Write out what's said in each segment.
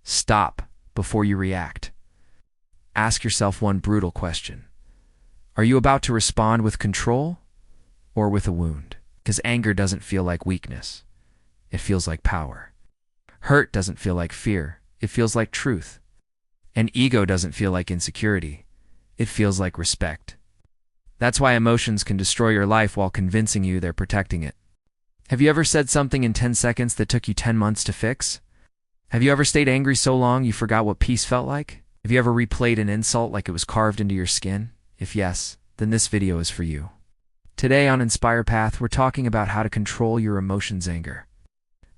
Stop before you react. Ask yourself one brutal question. Are you about to respond with control or with a wound? Because anger doesn't feel like weakness. It feels like power. Hurt doesn't feel like fear. It feels like truth. And ego doesn't feel like insecurity. It feels like respect. That's why emotions can destroy your life while convincing you they're protecting it. Have you ever said something in 10 seconds that took you 10 months to fix? Have you ever stayed angry so long you forgot what peace felt like? Have you ever replayed an insult like it was carved into your skin? If yes, then this video is for you. Today on Inspire Path, we're talking about how to control your emotions' anger.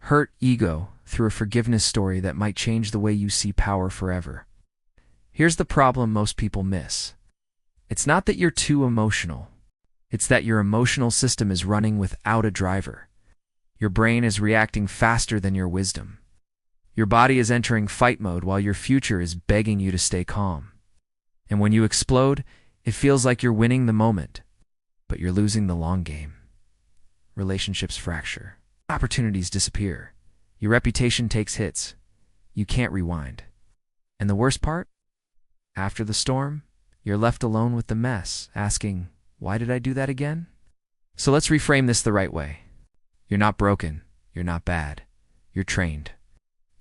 Hurt ego through a forgiveness story that might change the way you see power forever. Here's the problem most people miss. It's not that you're too emotional. It's that your emotional system is running without a driver. Your brain is reacting faster than your wisdom. Your body is entering fight mode while your future is begging you to stay calm. And when you explode, it feels like you're winning the moment, but you're losing the long game. Relationships fracture. Opportunities disappear. Your reputation takes hits. You can't rewind. And the worst part? After the storm, you're left alone with the mess, asking, why did I do that again? So let's reframe this the right way. You're not broken. You're not bad. You're trained.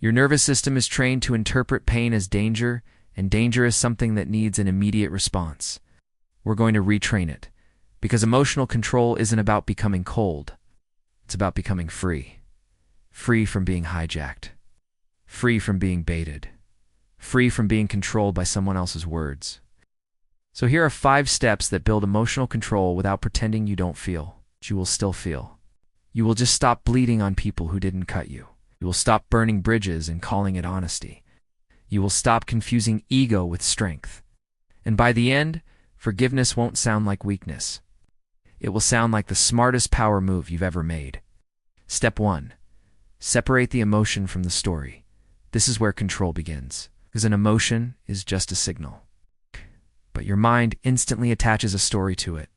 Your nervous system is trained to interpret pain as danger, and danger as something that needs an immediate response. We're going to retrain it, because emotional control isn't about becoming cold. It's about becoming free. Free from being hijacked. Free from being baited. Free from being controlled by someone else's words. So here are 5 steps that build emotional control without pretending you don't feel. You will still feel. You will just stop bleeding on people who didn't cut you. You will stop burning bridges and calling it honesty. You will stop confusing ego with strength. And by the end, forgiveness won't sound like weakness. It will sound like the smartest power move you've ever made. Step 1. Separate the emotion from the story. This is where control begins, because an emotion is just a signal. But your mind instantly attaches a story to it.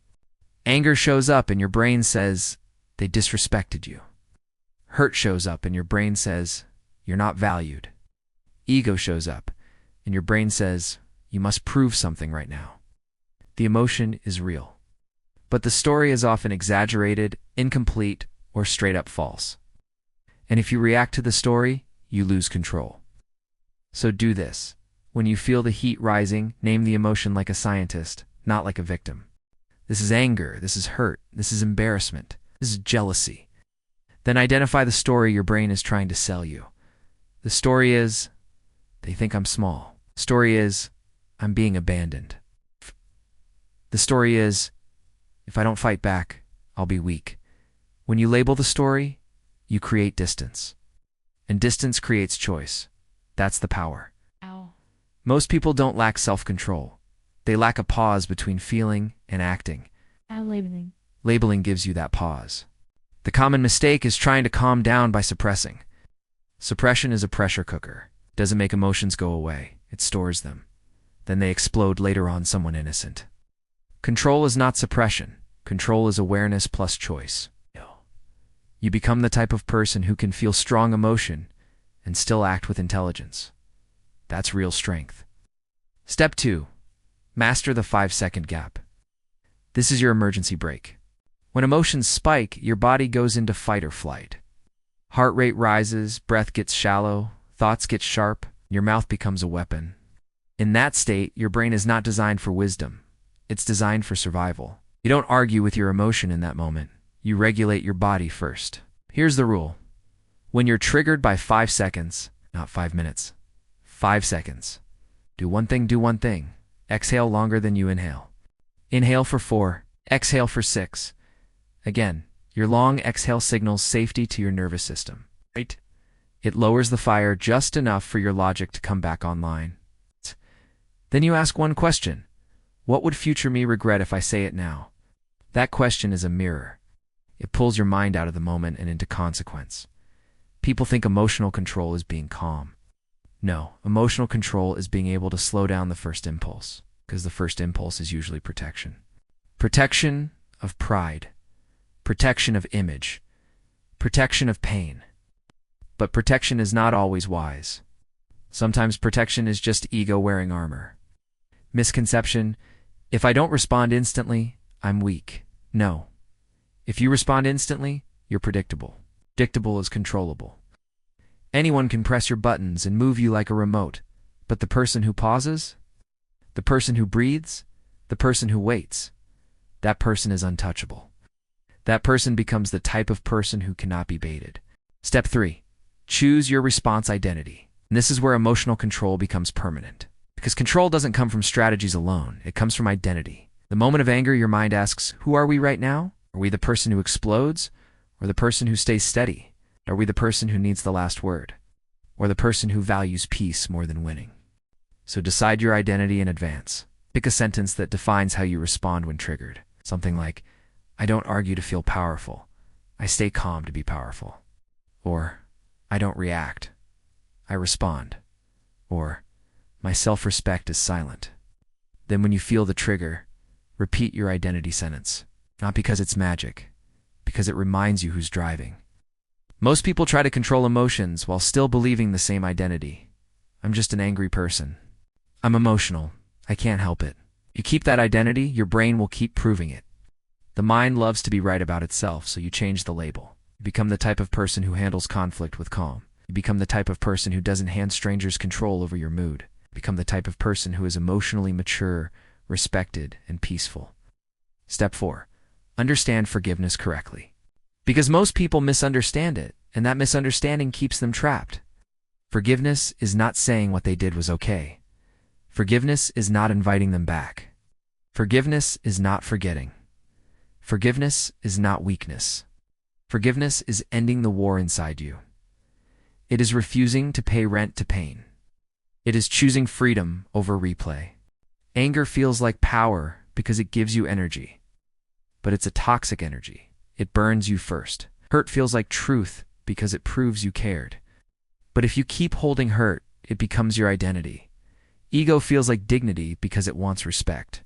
Anger shows up and your brain says, they disrespected you. Hurt shows up and your brain says, you're not valued. Ego shows up and your brain says, you must prove something right now. The emotion is real, but the story is often exaggerated, incomplete, or straight up false. And if you react to the story, you lose control. So do this. When you feel the heat rising, name the emotion like a scientist, not like a victim. This is anger, this is hurt, this is embarrassment, this is jealousy. Then identify the story your brain is trying to sell you. The story is, they think I'm small. The story is, I'm being abandoned. The story is, if I don't fight back, I'll be weak. When you label the story, you create distance. And distance creates choice. That's the power. Ow. Most people don't lack self-control. They lack a pause between feeling and acting. Labeling. Labeling gives you that pause. The common mistake is trying to calm down by suppressing. Suppression is a pressure cooker. It doesn't make emotions go away. It stores them. Then they explode later on someone innocent. Control is not suppression. Control is awareness plus choice. You become the type of person who can feel strong emotion and still act with intelligence. That's real strength. Step 2. Master the 5-second gap. This is your emergency brake. When emotions spike, your body goes into fight or flight. Heart rate rises, breath gets shallow, thoughts get sharp, your mouth becomes a weapon. In that state, your brain is not designed for wisdom. It's designed for survival. You don't argue with your emotion in that moment. You regulate your body first. Here's the rule. When you're triggered by 5 seconds, not 5 minutes, 5 seconds, do one thing. Exhale longer than you inhale. Inhale for 4, exhale for 6. Again, your long exhale signals safety to your nervous system. Right? It lowers the fire just enough for your logic to come back online. Then you ask one question. What would future me regret if I say it now? That question is a mirror. It pulls your mind out of the moment and into consequence. People think emotional control is being calm. No, emotional control is being able to slow down the first impulse, because the first impulse is usually protection. Protection of pride. Protection of image. Protection of pain. But protection is not always wise. Sometimes protection is just ego wearing armor. Misconception: if I don't respond instantly, I'm weak. No. If you respond instantly, you're predictable. Predictable is controllable. Anyone can press your buttons and move you like a remote, but the person who pauses, the person who breathes, the person who waits, that person is untouchable. That person becomes the type of person who cannot be baited. Step 3. Choose your response identity. And this is where emotional control becomes permanent. Because control doesn't come from strategies alone, it comes from identity. The moment of anger, your mind asks, who are we right now? Are we the person who explodes, or the person who stays steady? Are we the person who needs the last word, or the person who values peace more than winning? So decide your identity in advance. Pick a sentence that defines how you respond when triggered. Something like, I don't argue to feel powerful. I stay calm to be powerful. Or, I don't react. I respond. Or, my self-respect is silent. Then when you feel the trigger, repeat your identity sentence. Not because it's magic, because it reminds you who's driving. Most people try to control emotions while still believing the same identity. I'm just an angry person. I'm emotional. I can't help it. You keep that identity, your brain will keep proving it. The mind loves to be right about itself, so you change the label. You become the type of person who handles conflict with calm. You become the type of person who doesn't hand strangers control over your mood. You become the type of person who is emotionally mature, respected, and peaceful. Step 4. Understand forgiveness correctly. Because most people misunderstand it, and that misunderstanding keeps them trapped. Forgiveness is not saying what they did was okay. Forgiveness is not inviting them back. Forgiveness is not forgetting. Forgiveness is not weakness. Forgiveness is ending the war inside you. It is refusing to pay rent to pain. It is choosing freedom over replay. Anger feels like power because it gives you energy. But it's a toxic energy. It burns you first. Hurt feels like truth because it proves you cared. But if you keep holding hurt, it becomes your identity. Ego feels like dignity because it wants respect.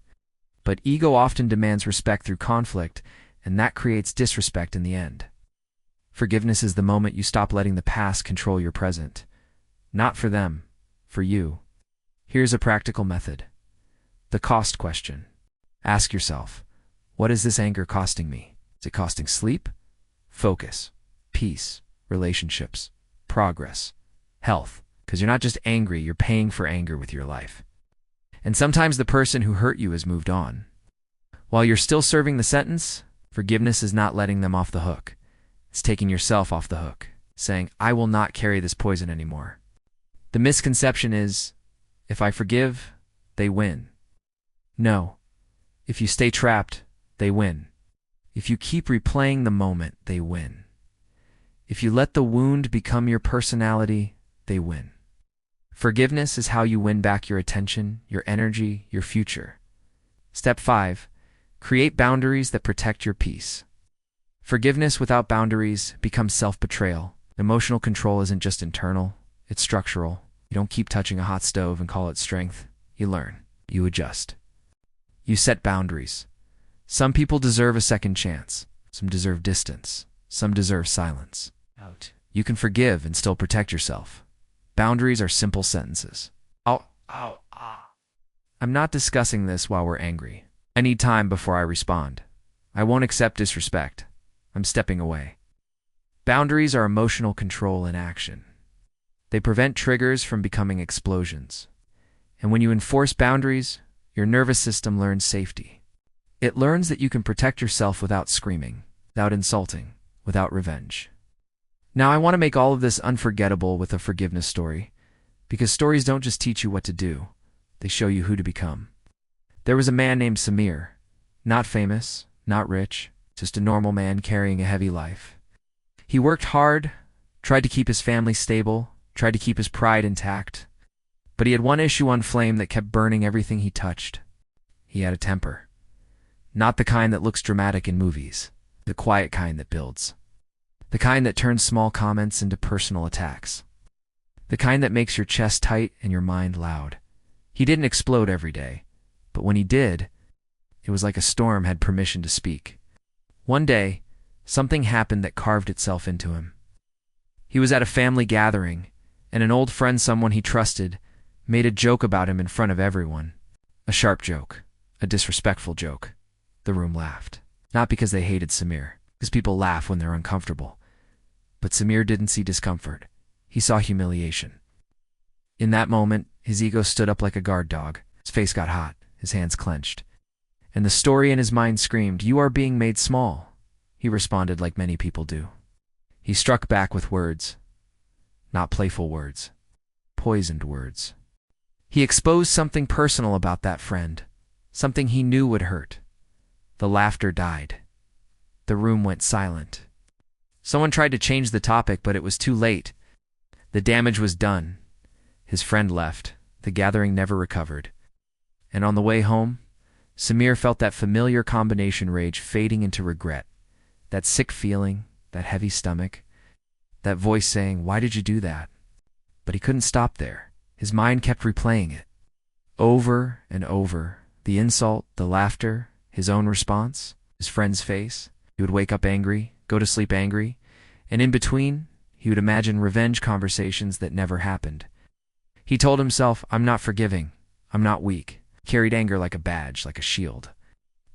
But ego often demands respect through conflict, and that creates disrespect in the end. Forgiveness is the moment you stop letting the past control your present. Not for them, for you. Here's a practical method. The cost question. Ask yourself, what is this anger costing me? Is it costing sleep, focus, peace, relationships, progress, health? Because you're not just angry, you're paying for anger with your life. And sometimes the person who hurt you has moved on. While you're still serving the sentence, forgiveness is not letting them off the hook. It's taking yourself off the hook, saying, I will not carry this poison anymore. The misconception is, if I forgive, they win. No. If you stay trapped, they win. If you keep replaying the moment, they win. If you let the wound become your personality, they win. Forgiveness is how you win back your attention, your energy, your future. Step 5. Create boundaries that protect your peace. Forgiveness without boundaries becomes self-betrayal. Emotional control isn't just internal, it's structural. You don't keep touching a hot stove and call it strength. You learn. You adjust. You set boundaries. Some people deserve a second chance. Some deserve distance. Some deserve silence. Out. You can forgive and still protect yourself. Boundaries are simple sentences. I'm not discussing this while we're angry. I need time before I respond. I won't accept disrespect. I'm stepping away. Boundaries are emotional control in action. They prevent triggers from becoming explosions. And when you enforce boundaries, your nervous system learns safety. It learns that you can protect yourself without screaming, without insulting, without revenge. Now, I want to make all of this unforgettable with a forgiveness story, because stories don't just teach you what to do, they show you who to become. There was a man named Samir, not famous, not rich, just a normal man carrying a heavy life. He worked hard, tried to keep his family stable, tried to keep his pride intact, but he had one issue on flame that kept burning everything he touched. He had a temper. Not the kind that looks dramatic in movies, the quiet kind that builds. The kind that turns small comments into personal attacks. The kind that makes your chest tight and your mind loud. He didn't explode every day, but when he did, it was like a storm had permission to speak. One day, something happened that carved itself into him. He was at a family gathering, and an old friend, someone he trusted, made a joke about him in front of everyone. A sharp joke, a disrespectful joke. The room laughed. Not because they hated Samir, because people laugh when they're uncomfortable. But Samir didn't see discomfort. He saw humiliation. In that moment, his ego stood up like a guard dog. His face got hot, his hands clenched. And the story in his mind screamed, "You are being made small." He responded like many people do. He struck back with words. Not playful words. Poisoned words. He exposed something personal about that friend. Something he knew would hurt. The laughter died. The room went silent. Someone tried to change the topic, but it was too late. The damage was done. His friend left. The gathering never recovered. And on the way home, Samir felt that familiar combination rage fading into regret. That sick feeling, that heavy stomach, that voice saying, "Why did you do that?" But he couldn't stop there. His mind kept replaying it. Over and over. The insult, the laughter, his own response, his friend's face. He would wake up angry, go to sleep angry, and in between, he would imagine revenge conversations that never happened. He told himself, "I'm not forgiving. I'm not weak." Carried anger like a badge, like a shield.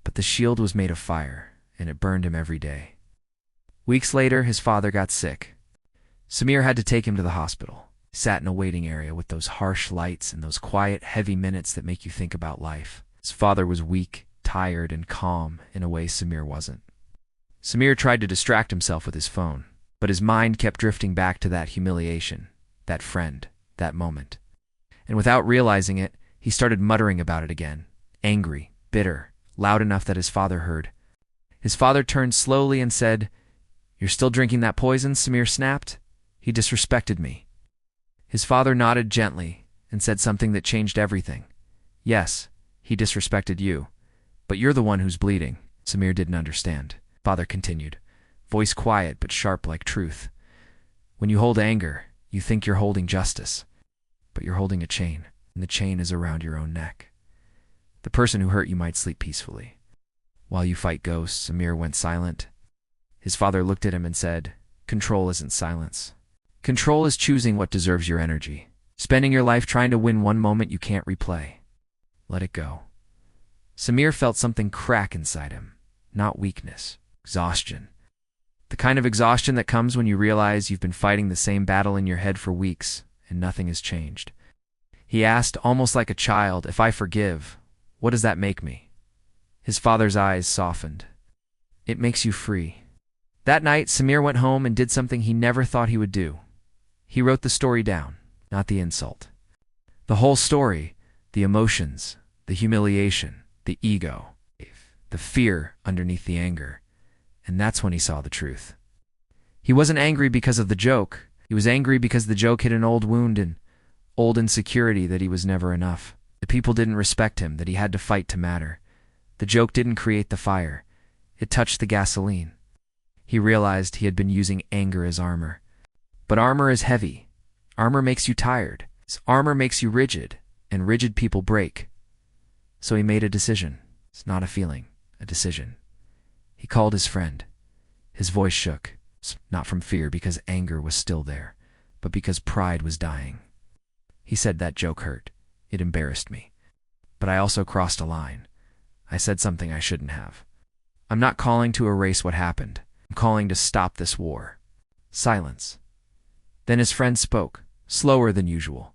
But the shield was made of fire, and it burned him every day. Weeks later, his father got sick. Samir had to take him to the hospital. He sat in a waiting area with those harsh lights and those quiet, heavy minutes that make you think about life. His father was weak, tired, and calm in a way Samir wasn't. Samir tried to distract himself with his phone, but his mind kept drifting back to that humiliation, that friend, that moment. And without realizing it, he started muttering about it again, angry, bitter, loud enough that his father heard. His father turned slowly and said, "You're still drinking that poison?" Samir snapped. "He disrespected me." His father nodded gently and said something that changed everything. "Yes, he disrespected you, but you're the one who's bleeding." Samir didn't understand. Father continued, voice quiet but sharp like truth. "When you hold anger, you think you're holding justice, but you're holding a chain, and the chain is around your own neck. The person who hurt you might sleep peacefully. While you fight ghosts." Samir went silent. His father looked at him and said, "Control isn't silence. Control is choosing what deserves your energy, spending your life trying to win one moment you can't replay. Let it go." Samir felt something crack inside him, not weakness, exhaustion. The kind of exhaustion that comes when you realize you've been fighting the same battle in your head for weeks and nothing has changed. He asked, almost like a child, "If I forgive, what does that make me?" His father's eyes softened. "It makes you free." That night, Samir went home and did something he never thought he would do. He wrote the story down, not the insult. The whole story, the emotions, the humiliation, the ego, the fear underneath the anger. And that's when he saw the truth. He wasn't angry because of the joke. He was angry because the joke hit an old wound and old insecurity that he was never enough. The people didn't respect him, that he had to fight to matter. The joke didn't create the fire. It touched the gasoline. He realized he had been using anger as armor. But armor is heavy. Armor makes you tired. Armor makes you rigid, and rigid people break. So he made a decision. It's not a feeling, a decision. He called his friend. His voice shook, not from fear because anger was still there, but because pride was dying. He said, "That joke hurt. It embarrassed me. But I also crossed a line. I said something I shouldn't have. I'm not calling to erase what happened. I'm calling to stop this war." Silence. Then his friend spoke, slower than usual.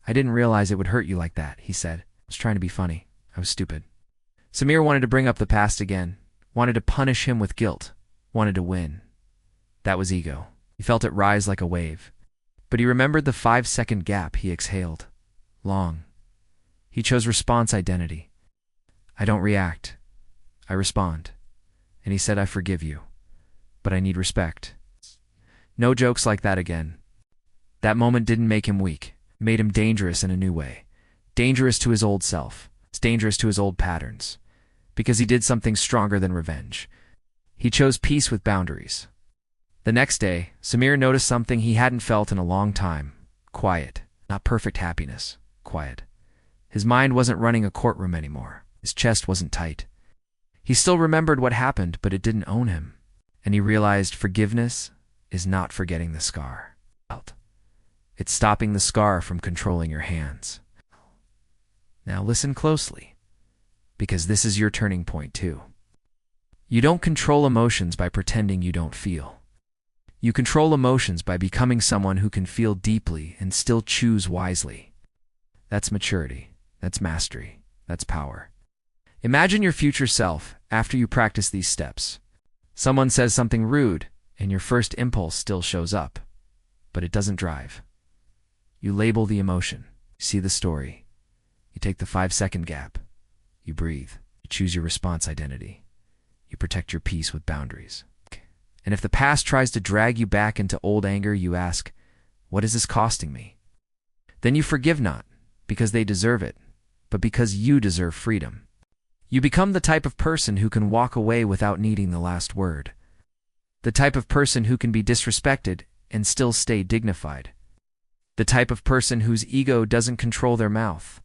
"I didn't realize it would hurt you like that," he said. "I was trying to be funny. I was stupid." Samir wanted to bring up the past again, wanted to punish him with guilt, wanted to win. That was ego. He felt it rise like a wave. But he remembered the 5-second gap he exhaled. Long. He chose response identity. "I don't react. I respond." And he said, "I forgive you, but I need respect." No jokes like that again. That moment didn't make him weak. It made him dangerous in a new way. Dangerous to his old self. It's dangerous to his old patterns. Because he did something stronger than revenge. He chose peace with boundaries. The next day, Samir noticed something he hadn't felt in a long time. Quiet. Not perfect happiness. Quiet. His mind wasn't running a courtroom anymore. His chest wasn't tight. He still remembered what happened, but it didn't own him. And he realized forgiveness is not forgetting the scar. It's stopping the scar from controlling your hands. Now listen closely, because this is your turning point too. You don't control emotions by pretending you don't feel. You control emotions by becoming someone who can feel deeply and still choose wisely. That's maturity. That's mastery. That's power. Imagine your future self after you practice these steps. Someone says something rude, and your first impulse still shows up, but it doesn't drive. You label the emotion. You see the story. You take the 5-second gap. You breathe. You choose your response identity. You protect your peace with boundaries. And if the past tries to drag you back into old anger, you ask, what is this costing me? Then you forgive not because they deserve it, but because you deserve freedom. You become the type of person who can walk away without needing the last word. The type of person who can be disrespected and still stay dignified. The type of person whose ego doesn't control their mouth.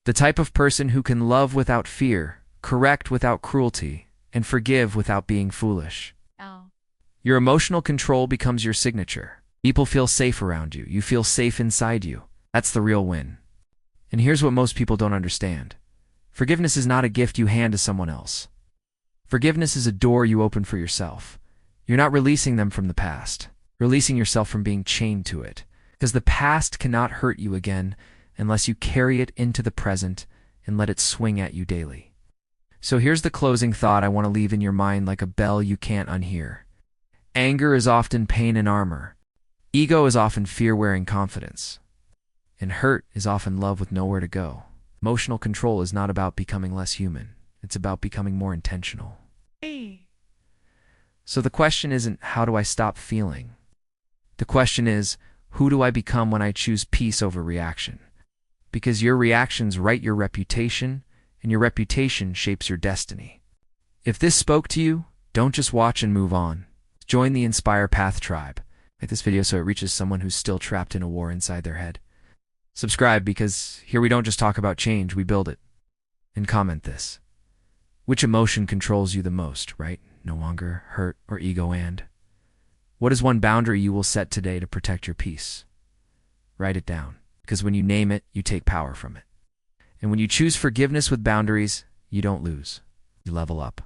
The type of person who can love without fear, correct without cruelty, and forgive without being foolish. Your emotional control becomes your signature. People feel safe around you. You feel safe inside you. That's the real win. And here's what most people don't understand. Forgiveness is not a gift you hand to someone else. Forgiveness is a door you open for yourself. You're not releasing them from the past, releasing yourself from being chained to it. Because the past cannot hurt you again unless you carry it into the present and let it swing at you daily. So here's the closing thought I want to leave in your mind like a bell you can't unhear. Anger is often pain in armor. Ego is often fear wearing confidence. And hurt is often love with nowhere to go. Emotional control is not about becoming less human. It's about becoming more intentional. So the question isn't, how do I stop feeling? The question is, who do I become when I choose peace over reaction? Because your reactions write your reputation, and your reputation shapes your destiny. If this spoke to you, don't just watch and move on. Join the Inspire Path tribe. Like this video so it reaches someone who's still trapped in a war inside their head. Subscribe because here we don't just talk about change, we build it. And comment this. Which emotion controls you the most, right? No longer, hurt, or ego and? What is one boundary you will set today to protect your peace? Write it down, because when you name it, you take power from it. And when you choose forgiveness with boundaries, you don't lose. You level up.